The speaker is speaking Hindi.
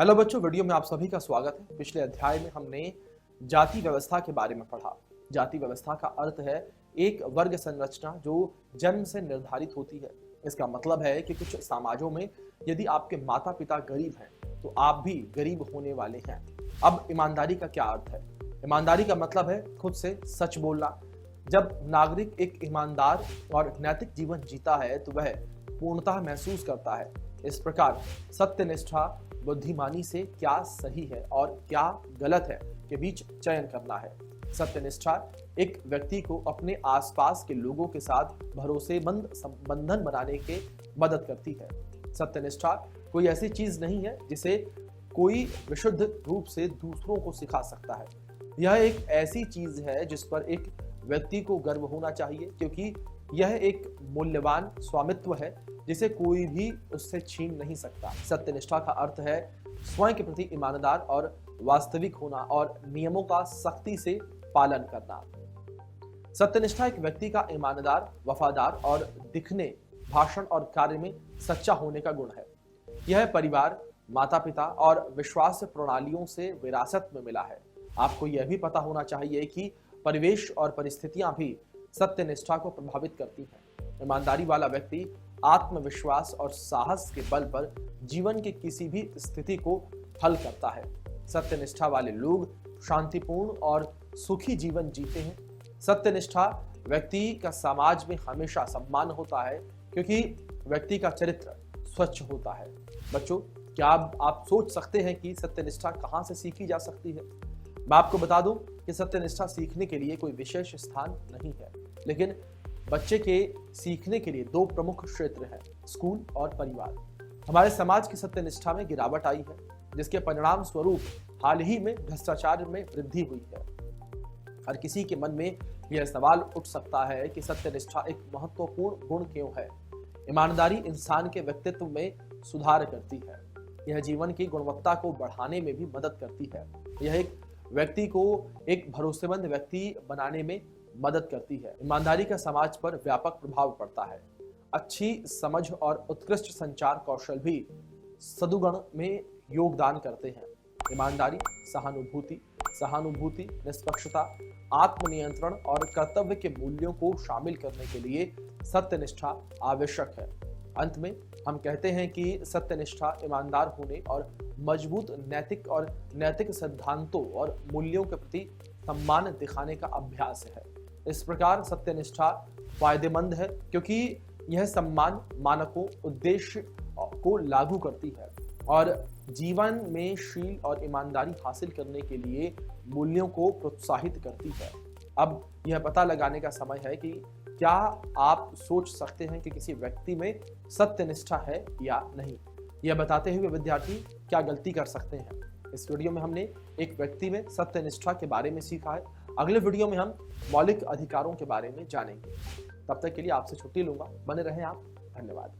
हेलो बच्चों, वीडियो में आप सभी का स्वागत है। पिछले अध्याय में हमने जाति व्यवस्था के बारे में पढ़ा। जाति व्यवस्था का अर्थ है एक वर्ग संरचना जो जन्म से निर्धारित होती है। इसका मतलब है कि कुछ समाजों में यदि आपके माता पिता गरीब हैं तो आप भी गरीब होने वाले हैं। अब ईमानदारी का क्या अर्थ है? ईमानदारी का मतलब है खुद से सच बोलना। जब नागरिक एक ईमानदार और नैतिक जीवन जीता है तो वह पूर्णतः महसूस करता है। इस प्रकार सत्यनिष्ठा बुद्धिमानी से क्या सही है और क्या गलत है के बीच चयन करना है। सत्यनिष्ठा एक व्यक्ति को अपने आसपास के लोगों के साथ भरोसेमंद संबंधन बनाने के मदद करती है। सत्यनिष्ठा कोई ऐसी चीज नहीं है जिसे कोई विशुद्ध रूप से दूसरों को सिखा सकता है। यह एक ऐसी चीज है जिस पर एक व्यक्ति को गर्व होना चाहिए, क्योंकि यह एक मूल्यवान स्वामित्व है जिसे कोई भी उससे छीन नहीं सकता। सत्यनिष्ठा का अर्थ है स्वयं के प्रति ईमानदार और वास्तविक होना और नियमों का सख्ती से पालन करना। सत्यनिष्ठा एक व्यक्ति का ईमानदार, वफादार और दिखने, भाषण और कार्य में सच्चा होने का गुण है। यह परिवार, माता पिता और विश्वास प्रणालियों से विरासत में मिला है। आपको यह भी पता होना चाहिए कि परिवेश और परिस्थितियां भी सत्यनिष्ठा को प्रभावित करती हैं। ईमानदारी वाला व्यक्ति आत्मविश्वास और साहस के बल पर जीवन की किसी भी स्थिति को हल करता है। सत्यनिष्ठा वाले लोग शांतिपूर्ण और सुखी जीवन जीते हैं। सत्यनिष्ठा व्यक्ति का समाज में हमेशा सम्मान होता है, क्योंकि व्यक्ति का चरित्र स्वच्छ होता है। बच्चों, क्या आप सोच सकते हैं कि सत्यनिष्ठा कहाँ से सीखी जा सकती है? मैं आपको बता दूं कि सत्यनिष्ठा सीखने के लिए कोई विशेष स्थान नहीं है, लेकिन बच्चे के सीखने के लिए दो प्रमुख क्षेत्र हैं, स्कूल और परिवार। हमारे समाज की सत्यनिष्ठा में गिरावट आई है, जिसके परिणाम स्वरूप हाल ही में भ्रष्टाचार में वृद्धि हुई है। हर किसी के मन में यह सवाल उठ सकता है कि सत्यनिष्ठा एक महत्वपूर्ण गुण क्यों है? ईमानदारी इंसान के व्यक्तित्व में सुधार करती है। यह जीवन की गुणवत्ता को बढ़ाने में भी मदद करती है। यह एक व्यक्ति को एक भरोसेमंद व्यक्ति बनाने में मदद करती है। ईमानदारी का समाज पर व्यापक प्रभाव पड़ता है। अच्छी समझ और उत्कृष्ट संचार कौशल भी सद्गुण में योगदान करते हैं। ईमानदारी सहानुभूति, निष्पक्षता, आत्मनियंत्रण और कर्तव्य के मूल्यों को शामिल करने के लिए सत्यनिष्ठा आवश्यक है। अंत में हम कहते हैं कि सत्यनिष्ठा ईमानदार होने और मजबूत नैतिक सिद्धांतों और मूल्यों के प्रति सम्मान दिखाने का अभ्यास है। इस प्रकार सत्यनिष्ठा फायदेमंद है, क्योंकि यह सम्मान, मानकों, उद्देश्य को लागू करती है और जीवन में शील और ईमानदारी हासिल करने के लिए मूल्यों को प्रोत्साहित करती है। अब यह पता लगाने का समय है कि क्या आप सोच सकते हैं कि किसी व्यक्ति में सत्यनिष्ठा है या नहीं। यह बताते हुए विद्यार्थी क्या गलती कर सकते हैं। इस वीडियो में हमने एक व्यक्ति में सत्यनिष्ठा के बारे में सीखा है। अगले वीडियो में हम मौलिक अधिकारों के बारे में जानेंगे। तब तक के लिए आपसे छुट्टी लूंगा। बने रहें आप। धन्यवाद।